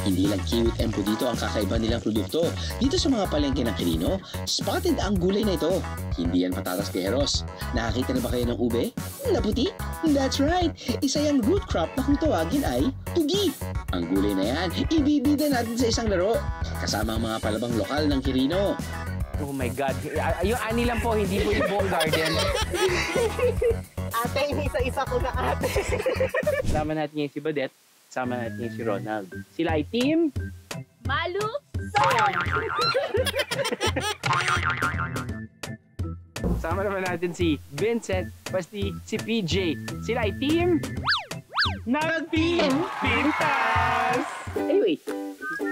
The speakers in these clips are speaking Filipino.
Hindi lang kiwi at empudito ang kakaiba nilang produkto. Dito sa mga palengke ng Quirino, spotted ang gulay na ito. Hindi yan patatas Beros. Nakakita na ba kayo ng ube? Na puti? That's right! Isa yung root crop na kung tawagin ay tugi. Ang gulay na yan, ibibida natin sa isang laro. Kasama ang mga palabang lokal ng Quirino. Oh my God. Yung ani lang po, hindi po yung buong garden. Ate, isa-isa ko na ate. Sama natin ngayon si Badette. Sama natin ngayon si Ronald. Sila ay team... Malu! Sama naman natin si Vincent, pasti si PJ. Sila ay team... Nag-team Pintas! Anyway,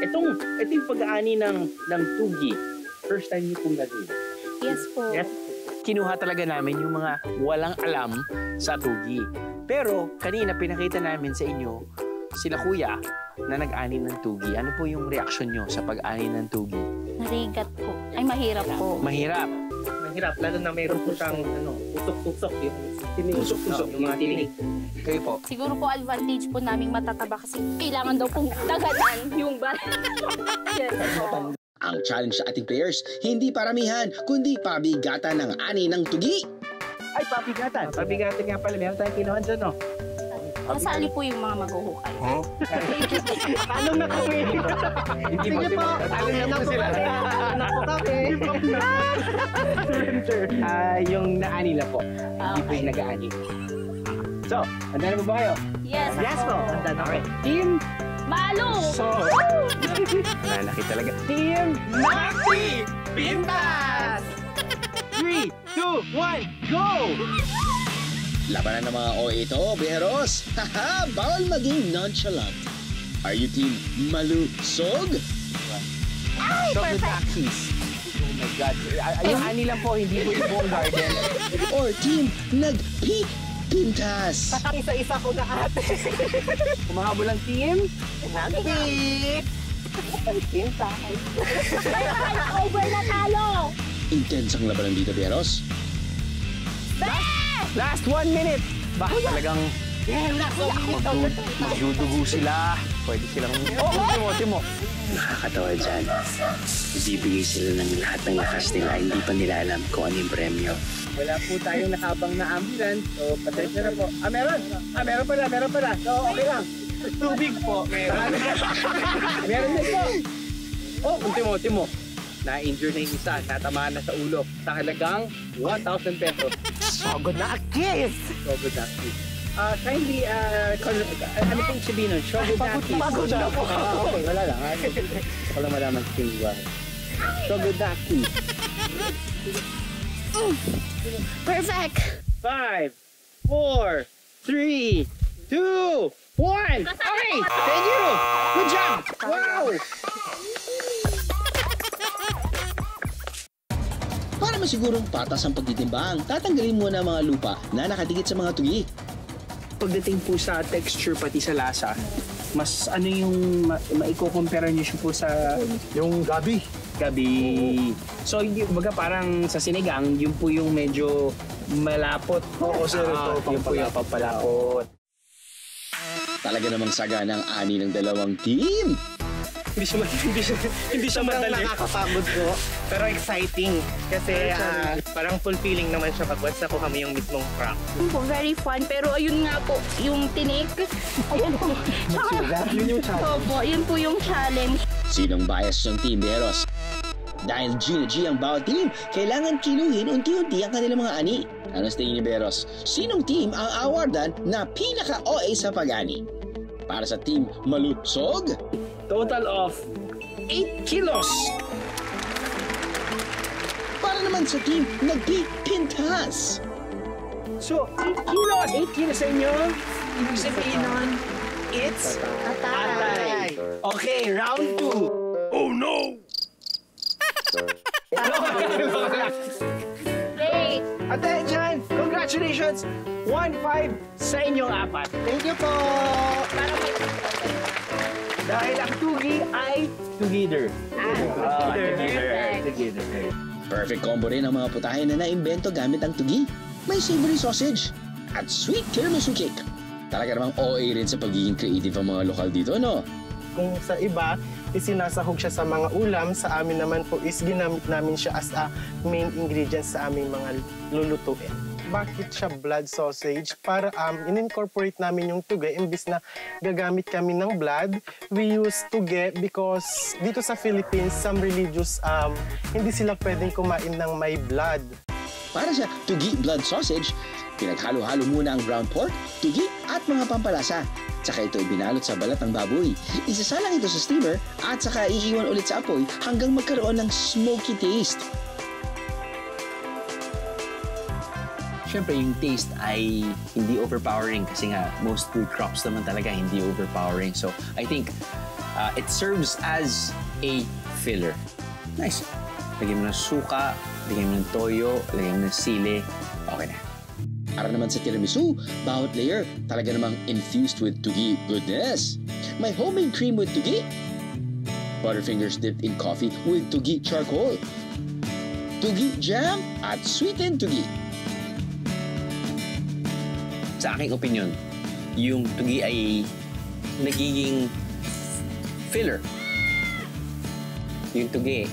itong pag-aani ng tugi, first time niyo pong gagawin. Yes po. Yes. Kinuha talaga namin yung mga walang alam sa tugi. Pero kanina pinakita namin sa inyo sila kuya na nag-ani ng tugi. Ano po yung reaction nyo sa pag-ani ng tugi? Narigat po. Ay, mahirap po. Mahirap. Mahirap, lalo na mayroon po siyang usok-usok yung tinig. Usok-usok yung mga tinig. Kayo po? Siguro po advantage po naming matataba kasi kailangan daw pong daganan yung bar. Yes po. Ang challenge sa ating players, hindi paramihan, kundi pabigatan ng ani ng tugi. Ay, pabigatan. Pabigatan nga pala. Meron tayong kinuhan dyan, no? Kasali po yung mga maghuhukay. Huh? Paano na kami? Hindi mo po. Alam na po sila. Anak po kami. Yung naani na po. Hindi po yung nag-aani. So, handa na ba kayo? Yes, Yes po. Handa na. Okay. Team Malu! So, nanaki talaga. Team Maxi Pintas! 3, 2, 1, go! Labanan ng mga OA ito, Beros. Haha, bawal maging nonchalant. Are you team malusog? Ay, So, the perfect! Daxis. Oh my God. Yung ani lang po, hindi po yung buong garden. Or team nag-peak pintas? Isa-isa ko na ate. Kumahabol ang team. Nag-peak! Pinta. Over na talo! Intense ang labanan dito, Beros. Last 1 minute. Bakit talagang magdudugo sila. Pwede silang... Oh, Timo. Nakakatawa dyan. Bibigay sila ng lahat ng lakas nila. Hindi pa nila alam kung ano yung premyo. Wala po tayong nakabang na ambulance. So, pasensya na po. Meron. Meron pala. So, okay lang. Tubig po. Meron. Meron din po. Oh, Timo. Na-injure na yung isa. Natamaan na sa ulo. Sa halagang 1,000 pesos. Sogod na a kiss! Sogod na kiss. Kindly, ano pong sabihin nun? Sogod na kiss. Pagod na po. Okay, wala lang. Wala malaman sa tingwa. Sogod na kiss. Perfect! 5, 4, 3, 2, 1. Okay, thank you. Good job. Wow. Para masigurong patas ang pagtitimbang, tatanggalin muna ang mga lupa na nakadikit sa mga tugi. Pagdating po sa texture pati sa lasa, mas ano yung maiko-compare niyo siya po sa Yung gabi. gabi. So, baga parang sa sinigang, yun po yung medyo malapot. Oo, sir. Ito, Yung po yung pampalapot. Talaga namang saga ng ani ng dalawang team. Hindi siya madali. Nakakapagod po. Pero exciting. Kasi parang fulfilling naman siya pag once nakuha mo yung mismong prank. Yun po, very fun. Pero ayun nga po, yung tinik. Ayun po. Yun yung challenge. Opo, yun po yung challenge. Sinong bias ng team, Beros? Dahil G na G ang bawat team, kailangan kiluhin unti-unti ang kanilang mga ani. Ano sa tingin ni Beros? Sinong team ang awardan na pinaka-OA sa pag-ani? Para sa team malusog? Total of 8 kilos. Para naman sa team nagpipintas. So, 8 kilos. 8 kilos sa inyo. Ibig sabihin nun, it's atay. Okay, round 2. Oh no! Great! Attention! Congratulations! 1-5 sa inyong apat. Thank you po! Dahil ang tugi ay together. Together. Perfect combo rin ang mga putahe na naimbento gamit ang tugi. May savory sausage at sweet tiramisu cake. Talaga namang OA rin sa pagiging creative ang mga lokal dito, no? kung sa iba, isinasahog siya sa mga ulam. Sa amin naman po is ginamit namin siya as a main ingredient sa aming mga lulutuin. Bakit siya blood sausage? Para in-incorporate namin yung tuge. Imbis na gagamit kami ng blood, we use tuge because dito sa Philippines, some religious, hindi sila pwedeng kumain ng may blood. Para sa tugi blood sausage, pinaghalo-halo muna ang ground pork, tugi at mga pampalasa. Tsaka ito ibinalot sa balat ng baboy. Isasalang ito sa steamer at saka iiwan ulit sa apoy hanggang magkaroon ng smoky taste. Siyempre, yung taste ay hindi overpowering kasi nga most food crops naman talaga hindi overpowering. So, I think it serves as a filler. Nice. Lagyan mo ng suka, lagyan mo ng toyo, lagyan mo ng sili. Okay na. Para naman sa tiramisu, bawat layer talaga namang infused with tugi goodness. May homemade cream with tugi, butterfingers dipped in coffee with tugi charcoal, tugi jam at sweetened tugi. Sa aking opinion, yung tugi ay nagiging filler. Yung tugi,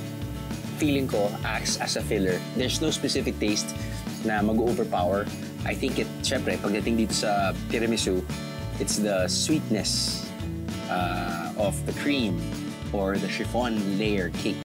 feeling ko, acts as a filler. There's no specific taste na mag-overpower. I think syempre, pagdating dito sa tiramisu, it's the sweetness of the cream or the chiffon layer cake